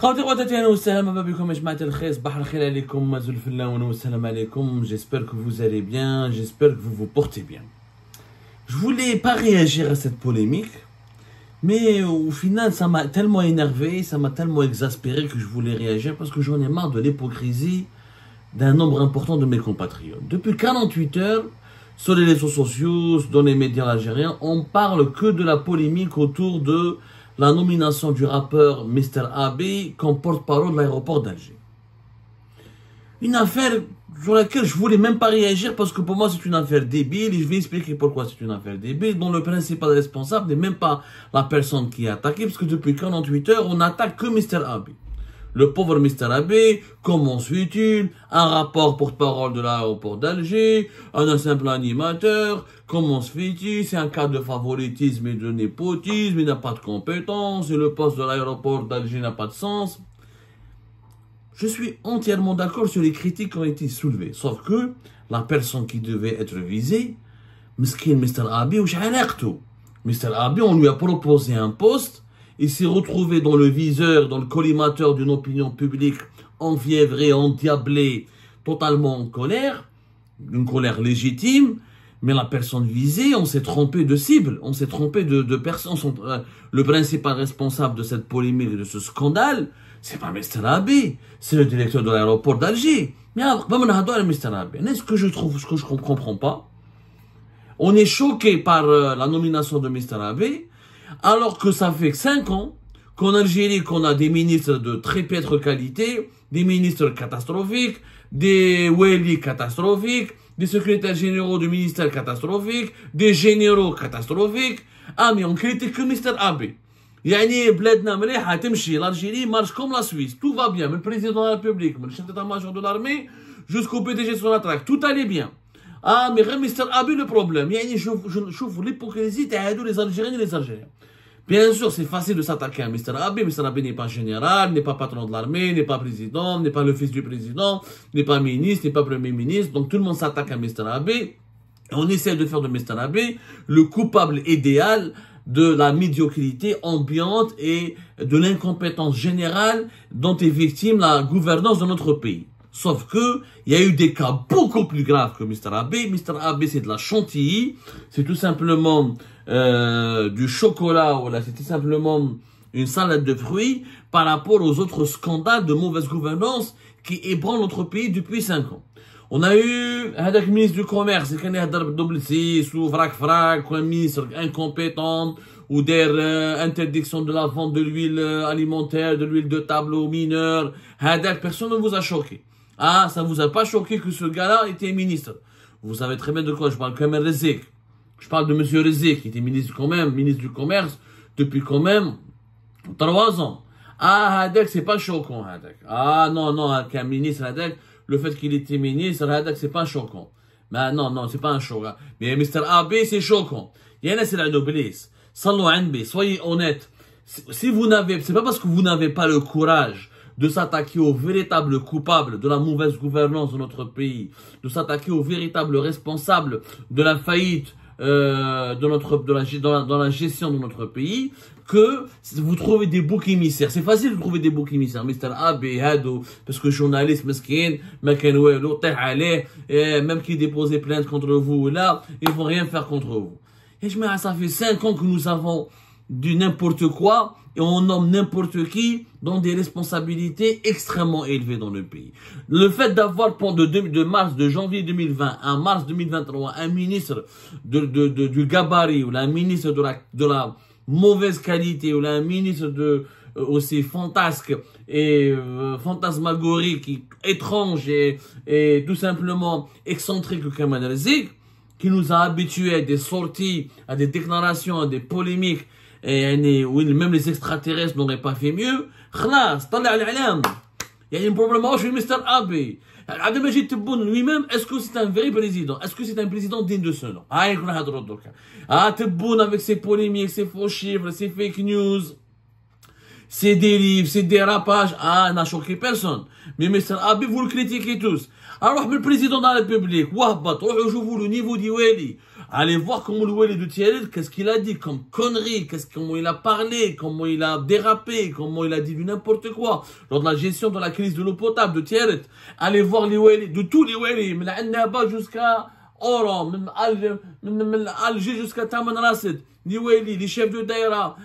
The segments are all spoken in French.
خواتي خواتاتي اهلا وسهلا مرحبا بكم يا جماعة الخير صباح الخير عليكم مازال الفلاون والسلام عليكم. J'espère que vous allez bien, j'espère que vous vous portez bien. Je voulais pas réagir à cette polémique, mais au final ça m'a tellement énervé, ça m'a tellement exaspéré que je voulais réagir parce que j'en ai marre de l'hypocrisie d'un nombre important de mes compatriotes. Depuis 48 heures, sur les réseaux sociaux, dans les médias algériens, on parle que de la polémique autour de la nomination du rappeur Mr. Abi comme porte-parole de l'aéroport d'Alger. Une affaire sur laquelle je voulais même pas réagir parce que pour moi c'est une affaire débile et je vais expliquer pourquoi c'est une affaire débile dont le principal responsable n'est même pas la personne qui est attaquée parce que depuis 48 heures on attaque que Mr. Abi. Le pauvre Mr. Abi, comment se fait-il? Un rapport porte-parole de l'aéroport d'Alger, un simple animateur, comment se fait-il? C'est un cas de favoritisme et de népotisme, il n'a pas de compétences, et le poste de l'aéroport d'Alger n'a pas de sens. Je suis entièrement d'accord sur les critiques qui ont été soulevées, sauf que la personne qui devait être visée, Mr. Abi, Mr. Abi, on lui a proposé un poste. Il s'est retrouvé dans le viseur, dans le collimateur d'une opinion publique enfiévrée, endiablée, totalement en colère, une colère légitime, mais la personne visée, on s'est trompé de cible, on s'est trompé de personne. Le principal responsable de cette polémique, de ce scandale, c'est pas Mr. Abi, c'est le directeur de l'aéroport d'Alger. Mais Mr. Abi, ce que je comprends pas, on est choqué par la nomination de Mr. Abi, alors que ça fait 5 ans qu'en Algérie, qu'on a des ministres de très piètre qualité, des ministres catastrophiques, des wali catastrophiques, des secrétaires généraux du ministère catastrophiques, des généraux catastrophiques. Ah, mais on critique que Mr. Abi. Yani, bledna mliha timshi, l'Algérie marche comme la Suisse. Tout va bien. Le président de la République, le chef d'état-major de l'armée, jusqu'au PDG sur la traque. Tout allait bien. Ah, mais Mr. Abi, le problème. Je trouve l'hypocrisie de les Algériens et les Algériens. Bien sûr, c'est facile de s'attaquer à Mr. Abi. Mr. Abi n'est pas général, n'est pas patron de l'armée, n'est pas président, n'est pas le fils du président, n'est pas ministre, n'est pas premier ministre. Donc tout le monde s'attaque à Mr. Abi. Et on essaie de faire de Mr. Abi le coupable idéal de la médiocrité ambiante et de l'incompétence générale dont est victime la gouvernance de notre pays. Sauf que, il y a eu des cas beaucoup plus graves que Mr. Abi. Mr. Abi, c'est de la chantilly. C'est tout simplement du chocolat. Voilà, c'est tout simplement une salade de fruits par rapport aux autres scandales de mauvaise gouvernance qui ébranlent notre pays depuis 5 ans. On a eu un ministre du commerce qui a double 6 ou vrac, un ministre incompétent ou des interdictions de la vente de l'huile alimentaire, de l'huile de table aux mineurs. Personne ne vous a choqué. Ah, ça vous a pas choqué que ce gars-là était ministre. Vous savez très bien de quoi je parle, quand même Rezek. Je parle de monsieur Rezek, qui était ministre quand même, ministre du commerce, depuis quand même 3 ans. Ah, Hadek, c'est pas choquant, Hadek. Ah, non, qu'un ministre, Hadek, le fait qu'il était ministre, Hadek, c'est pas choquant. Mais non, c'est pas un choc. Mais Mr. Abi, c'est choquant. Il y en a, c'est la noblesse. Soyez honnête. Si vous n'avez, c'est pas parce que vous n'avez pas le courage de s'attaquer aux véritables coupables de la mauvaise gouvernance de notre pays, de s'attaquer aux véritables responsables de la faillite dans la gestion de notre pays, que vous trouvez des boucs émissaires. C'est facile de trouver des boucs émissaires. Mr. Abi, Hado, parce que journaliste mesquin, même qui déposait plainte contre vous, là, ils vont rien faire contre vous. Et je me dis, ça fait 5 ans que nous avons du n'importe quoi, et on nomme n'importe qui dans des responsabilités extrêmement élevées dans le pays. Le fait d'avoir de janvier 2020 à mars 2023 un ministre du gabarit ou un ministre de la mauvaise qualité ou un ministre aussi fantasque et fantasmagorique, étrange et tout simplement excentrique que Kamal Rezek, qui nous a habitués à des sorties, à des déclarations, à des polémiques, et où même les extraterrestres n'auraient pas fait mieux. Khlas, طلع الإعلام. Il y a un problème chez Mr. Abi. Abdelmajid Tebboune lui-même, est-ce que c'est un vrai président? Est-ce que c'est un président digne de ce nom? Ah, Tebboune avec ses polémiques, ses faux chiffres, ses fake news, ses dérives, ses dérapages, ah, n'a choqué personne. Mais Mr. Abi, vous le critiquez tous. Alors, le président de la République, Wahbat, روحوا شوفوا le niveau du Wali. Allez voir comment le Walid de Tiaret, qu'est-ce qu'il a dit comme connerie, comment il a parlé, comment il a dérapé, comment il a dit du n'importe quoi lors de la gestion de la crise de l'eau potable de Tiaret. Allez voir les Walid, de tous les Walid, de Annaba jusqu'à Oran, de Alger jusqu'à Taman Rasset, les Walid, les chefs de Daïra,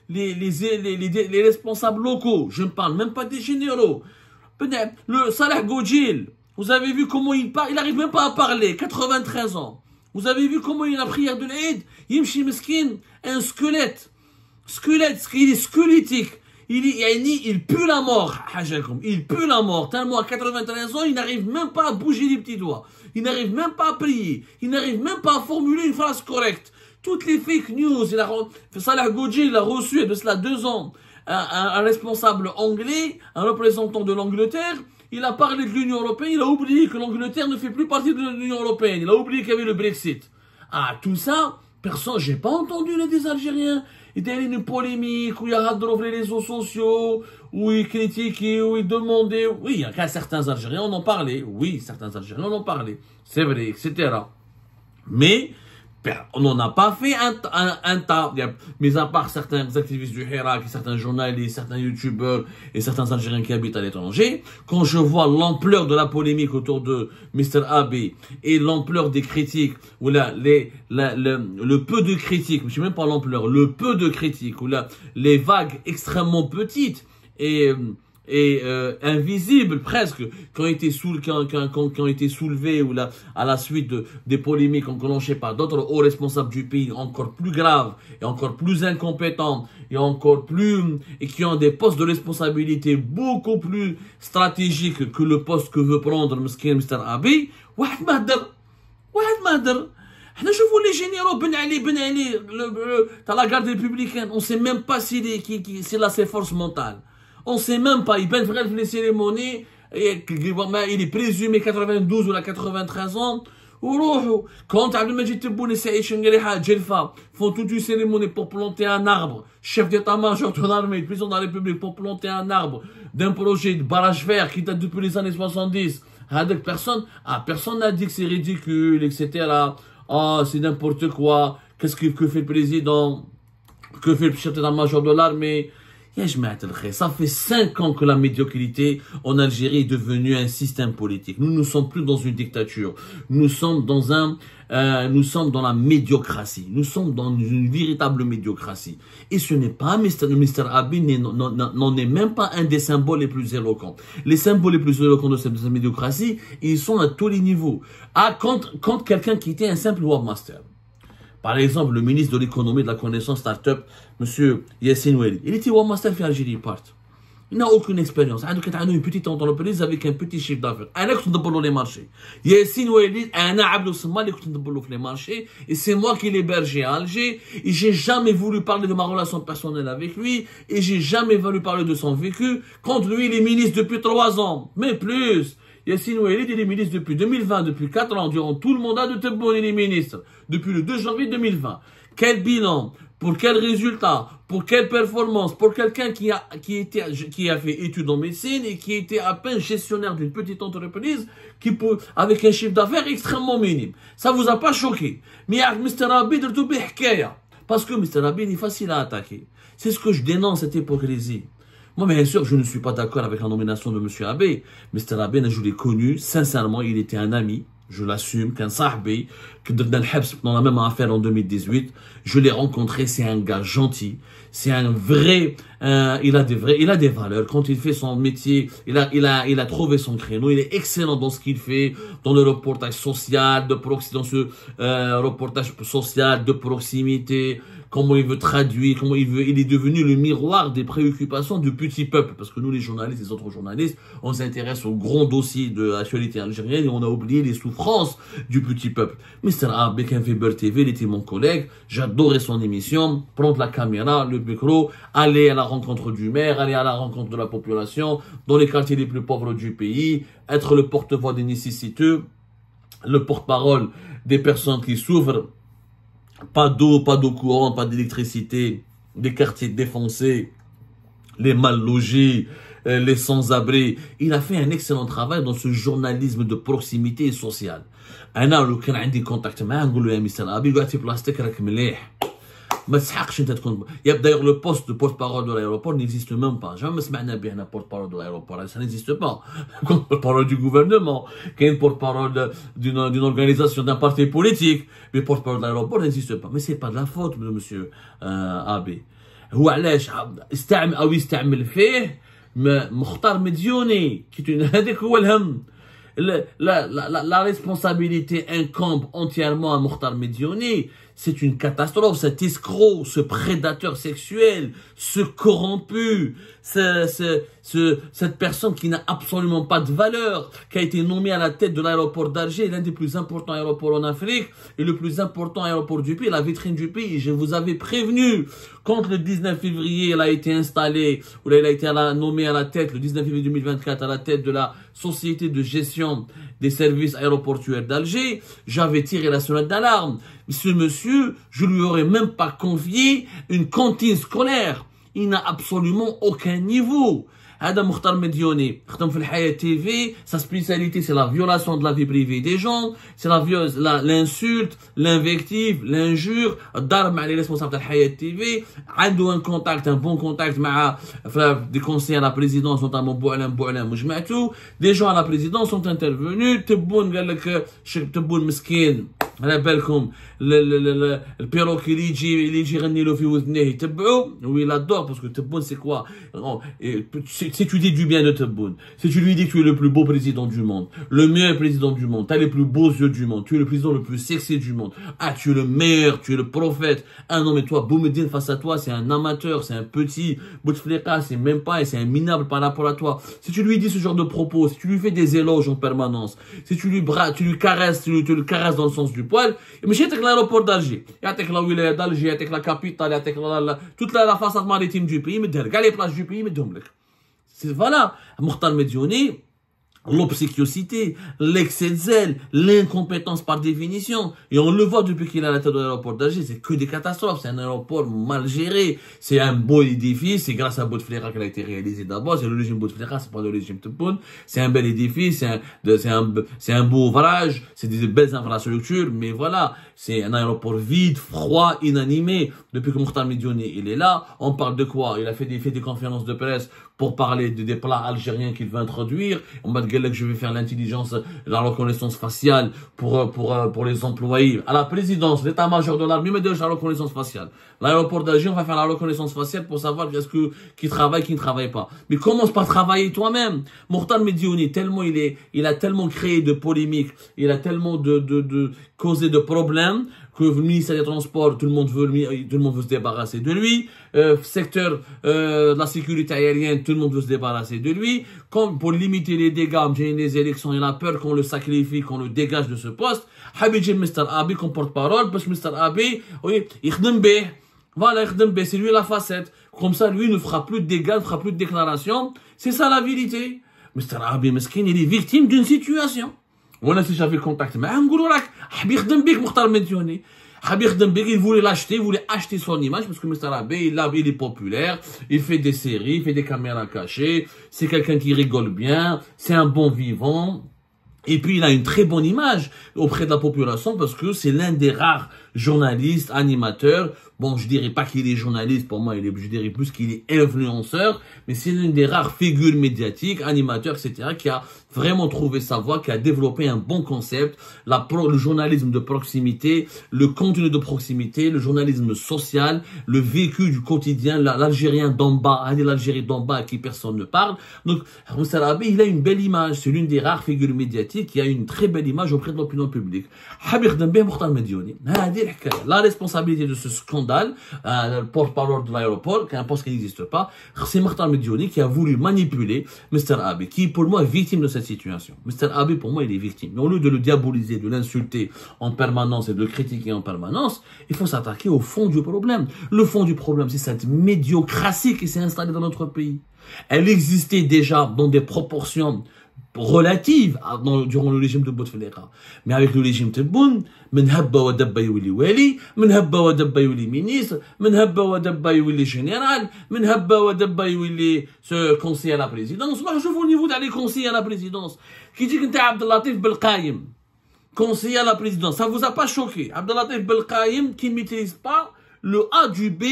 les responsables locaux, je ne parle même pas des généraux. Le Salah Godjil, vous avez vu comment il parle, il n'arrive même pas à parler, 93 ans. Vous avez vu comment il a la prière de l'Aïd, Yimshi Meskin, un squelette, il est squelettique. Il pue la mort, il pue la mort, tellement à 93 ans, il n'arrive même pas à bouger les petits doigts. Il n'arrive même pas à prier. Il n'arrive même pas à formuler une phrase correcte. Toutes les fake news, Salah Godji, il a reçu de cela 2 ans un responsable anglais, un représentant de l'Angleterre. Il a parlé de l'Union Européenne, il a oublié que l'Angleterre ne fait plus partie de l'Union Européenne. Il a oublié qu'il y avait le Brexit. Ah, tout ça, personne, j'ai pas entendu des Algériens. Il y a une polémique, où il y a les réseaux sociaux, où ils critiquaient, où ils demandaient. Oui, il y a certains Algériens en ont parlé. Oui, certains Algériens en ont parlé. C'est vrai, etc. Mais, on n'en a pas fait un tas. Mis à part certains activistes du Hirak, certains journalistes, certains youtubeurs et certains Algériens qui habitent à l'étranger, quand je vois l'ampleur de la polémique autour de Mr. Abbey et l'ampleur des critiques, ou le peu de critiques, je sais même pas l'ampleur, le peu de critiques, ou les vagues extrêmement petites et invisibles presque, qui ont été soulevés ou à la suite des polémiques enclenchées par d'autres hauts responsables du pays encore plus graves et encore plus incompétents et qui ont des postes de responsabilité beaucoup plus stratégiques que le poste que veut prendre Mr. Abbey. واحد ما هدر احنا شوفوا les généraux Ben Ali t'as la garde républicaine, on sait même pas s'il a ses forces mentales. On sait même pas, il peine faire les cérémonies, il est présumé 92 ou 93 ans. Quand Abdelmajid Tebboune et Saïd Chengueriha, Djelfa, font toute une cérémonie pour planter un arbre, chef d'état-major de l'armée, président de la République, pour planter un arbre d'un projet de barrage vert qui date depuis les années 70. Personne n'a dit que c'est ridicule, etc. Ah, c'est n'importe quoi. Que fait le président? Que fait le chef d'état-major de l'armée? Ça fait 5 ans que la médiocrité en Algérie est devenue un système politique. Nous ne sommes plus dans une dictature. Nous sommes dans la médiocratie. Nous sommes dans une véritable médiocratie. Et ce n'est pas Mr. Abbey n'en est même pas un des symboles les plus éloquents. Les symboles les plus éloquents de cette médiocratie, ils sont à tous les niveaux. Quand quelqu'un qui était un simple webmaster, par exemple, le ministre de l'économie et de la connaissance start-up, M. Yassine Ouelid, il était webmaster في Algérie Part. Il n'a aucune expérience. Il a une petite entreprise avec un petit chiffre d'affaires. أنا كنت ندبر له les marchés. Yassine Ouelid, أنا عبد الصمال اللي كنت ندبر له في les marchés. Et c'est moi qui l'ai hébergé à Alger. Et j'ai jamais voulu parler de ma relation personnelle avec lui. Et j'ai jamais voulu parler de son vécu. Quand lui, il est ministre depuis 3 ans. Mais plus. Yassine Ouelid, il est ministre depuis 2020, depuis 4 ans, durant tout le mandat de Tebboune, il est ministre. Depuis le 2 janvier 2020. Quel bilan? Pour quel résultat? Pour quelle performance? Pour quelqu'un qui a fait études en médecine et qui était à peine gestionnaire d'une petite entreprise avec un chiffre d'affaires extrêmement minime. Ça vous a pas choqué? Mais Mr. Abbey, parce que Mr. Abbey est facile à attaquer. C'est ce que je dénonce, cette hypocrisie. Moi, bien sûr, je ne suis pas d'accord avec la nomination de M. Abbey. Mr. Abbey, je l'ai connu, sincèrement, il était un ami. Je l'assume, qu'un sahbi, dans la même affaire en 2018, je l'ai rencontré, c'est un gars gentil, c'est un vrai, il a des valeurs. Quand il fait son métier, il a trouvé son créneau, il est excellent dans ce qu'il fait, dans le reportage social, reportage social de proximité, comment il veut traduire, il est devenu le miroir des préoccupations du petit peuple. Parce que nous, les journalistes, les autres journalistes, on s'intéresse aux grands dossiers de l'actualité algérienne et on a oublié les souffrances du petit peuple. Mr. Abbey, Weber TV, il était mon collègue, j'adorais son émission, prendre la caméra, le micro, aller à la rencontre du maire, aller à la rencontre de la population, dans les quartiers les plus pauvres du pays, être le porte-voix des nécessiteux, le porte-parole des personnes qui souffrent. Pas d'eau courante, pas d'électricité, des quartiers défoncés, les mal logés, les sans-abri. Il a fait un excellent travail dans ce journalisme de proximité et social. انا لو كان عندي كونتاكت معاه نقول له يا مستر ابي قعدتي بلاصتك راك مليح ما تسحقش انت تكون d'ailleurs le poste de porte-parole de l'aéroport n'existe même pas. Jamais سمعنا به انا porte-parole de l'aéroport, ça n'existe pas. Porte-parole du gouvernement, qu'un porte-parole d'une organisation, d'un parti politique, mais porte-parole de l'aéroport n'existe pas. Mais c'est pas de la faute de monsieur ابي. هو علاش استعمل او يستعمل فيه مختار مديوني هذاك هو الهم. La responsabilité incombe entièrement à Mokhtar Medjoni. C'est une catastrophe, cet escroc, ce prédateur sexuel, ce corrompu, cette personne qui n'a absolument pas de valeur, qui a été nommé à la tête de l'aéroport d'Alger, l'un des plus importants aéroports en Afrique, et le plus important aéroport du pays, la vitrine du pays. Je vous avais prévenu, quand le 19 février, il a été installé, ou il a été nommé à la tête, le 19 février 2024, à la tête de la Société de gestion des services aéroportuaires d'Alger, j'avais tiré la sonnette d'alarme. Ce monsieur, je lui aurais même pas confié une cantine scolaire. Il n'a absolument aucun niveau. هذا مختار مديوني خدم في الحياة TV, sa spécialité c'est la violation de la vie privée des gens, c'est l'insulte, l'invective, l'injure, الضرب مع les responsables de الحياة TV. عنده un bon contact مع des conseillers à la présidence, notamment بوعلم وجماعته. Des gens à la présidence sont intervenus. تبون قال لك تبون مسكين على بالكم البيروك اللي يجي يغني له في وذنيه يتبعوا. Oui, il adore parce que Tebboune c'est quoi? Si tu dis du bien de Tebboune, si tu lui dis que tu es le plus beau président du monde, le meilleur président du monde, tu as les plus beaux yeux du monde, tu es le président le plus sexy du monde, ah tu es le meilleur, tu es le prophète, ah non mais toi Boumediene face à toi c'est un amateur, c'est un petit, Bouteflika c'est même pas, et c'est un minable par rapport à toi. Si tu lui dis ce genre de propos, si tu lui fais des éloges en permanence, si tu lui caresses, tu le caresses dans le sens du poil, mais j'ai l'aéroport d'Alger, يعطيك la wilaya d'Alger, يعطيك la capitale, يعطيك toute la façade maritime du pays, يمدها لك, les plages du pays يمدهم لك. Voilà, Mokhtar Medjoni, l'obséquiosité, l'excès de zèle, l'incompétence par définition. Et on le voit depuis qu'il est à la tête de l'aéroport d'Alger, c'est que des catastrophes. C'est un aéroport mal géré. C'est un beau édifice. C'est grâce à Bouteflika qu'il a été réalisé d'abord. C'est le régime Bouteflika, c'est pas le régime Tebboune. C'est un bel édifice, c'est un beau ouvrage, c'est des belles infrastructures. Mais voilà, c'est un aéroport vide, froid, inanimé. Depuis que Mokhtar Medjoni, il est là, on parle de quoi? Il a fait des conférences de presse pour parler des plats algériens qu'il veut introduire. On m'a dit que je vais faire l'intelligence, la reconnaissance faciale pour les employés. À la présidence, l'état-major de l'armée, mais déjà la reconnaissance faciale. L'aéroport d'Alger, on va faire la reconnaissance faciale pour savoir qui travaille, qui ne travaille pas. Mais commence par travailler toi-même. Mokhtar Medjoni, tellement il a tellement créé de polémiques, il a tellement causé de problèmes, que le ministère des Transports, tout le monde veut se débarrasser de lui. Secteur de la sécurité aérienne, tout le monde veut se débarrasser de lui. Comme pour limiter les dégâts, les élections, il a peur qu'on le sacrifie, qu'on le dégage de ce poste. Habidji Mr. Abiy comme porte-parole, parce que Mr. Abiy, oui, voilà, c'est lui la facette. Comme ça, lui ne fera plus de dégâts, ne fera plus de déclarations. C'est ça la vérité. Mr. Abiy Meskin, il est victime d'une situation. وانا si j'avais contact معاه نقولوا راك حاب يخدم بك مختار مديوني, حاب يخدم بك, il voulait l'acheter, il voulait acheter son image parce que Mr. Abiy il est populaire, il fait des séries, il fait des caméras cachées, c'est quelqu'un qui rigole bien, c'est un bon vivant. Et puis il a une très bonne image auprès de la population parce que c'est l'un des rares journalistes, animateurs. Bon, je dirais pas qu'il est journaliste, pour moi, je dirais plus qu'il est influenceur, mais c'est l'une des rares figures médiatiques, animateurs, etc., qui a vraiment trouvé sa voie, qui a développé un bon concept, le journalisme de proximité, le contenu de proximité, le journalisme social, le vécu du quotidien, l'Algérien d'en bas, l'Algérie d'en bas à qui personne ne parle. Donc, Mr. Abiy, il a une belle image, c'est l'une des rares figures médiatiques qui a une très belle image auprès de l'opinion publique. La responsabilité de ce scandale, le porte-parole de l'aéroport, qui est un poste qui n'existe pas, c'est Mokhtar Medjoni qui a voulu manipuler Mr. Abiy, qui est pour moi victime de cette situation. Mr. Abiy, pour moi, il est victime. Mais au lieu de le diaboliser, de l'insulter en permanence et de le critiquer en permanence, il faut s'attaquer au fond du problème. Le fond du problème, c'est cette médiocratie qui s'est installée dans notre pays. Elle existait déjà dans des proportions relative durant le régime de Bouteflika. Mais avec le régime Tebboune, من هبة ودبة يولي والي، من هبة ودبة يولي ministre, من هبة ودبة يولي général, من هبة ودبة يولي conseiller à la présidence. Moi je trouve au niveau d'aller conseiller à la présidence. Qui dit que t'es Abdellatif Belkaïm, conseiller à la présidence, ça vous a pas choqué? Abdellatif Belkaïm qui ne maîtrise pas le A du B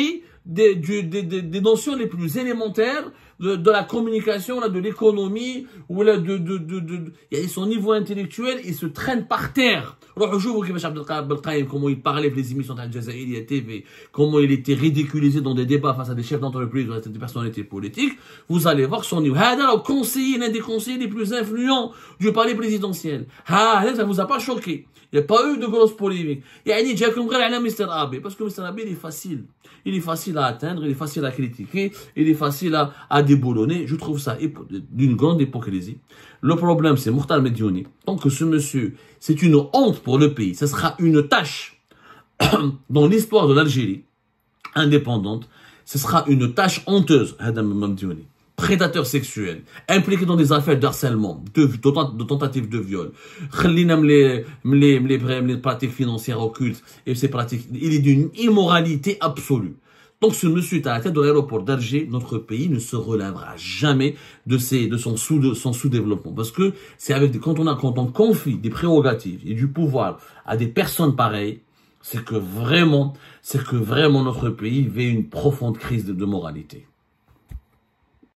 des notions les plus élémentaires de la communication, là, de l'économie, ou là, il y a son niveau intellectuel, il se traîne par terre. Comment il parlait les émissions de Al-Jazairi TV, comment il était ridiculisé dans des débats face à des chefs d'entreprise, des personnalités politiques. Vous allez voir son niveau. L'un des conseillers les plus influents du palais présidentiel. Ça vous a pas choqué. Il n'y a pas eu de grosses polémiques. Il y a Mr. Abe, parce que Mr. Abe, il est facile. Il est facile à atteindre, il est facile à critiquer, il est facile à déboulonner. Je trouve ça d'une grande hypocrisie. Le problème, c'est Mokhtar Mediouni. Tant que ce monsieur, c'est une honte pour le pays, ce sera une tâche dans l'histoire de l'Algérie indépendante, ce sera une tâche honteuse, Hadam Mediouni. Prédateur sexuel, impliqué dans des affaires d'harcèlement, de tentatives de viol, les pratiques financières occultes et ces pratiques, il est d'une immoralité absolue. Donc ce monsieur est à la tête de l'aéroport d'Alger, notre pays ne se relèvera jamais de son sous-développement. Parce que c'est quand on confie des prérogatives et du pouvoir à des personnes pareilles, c'est que vraiment notre pays vit une profonde crise de moralité.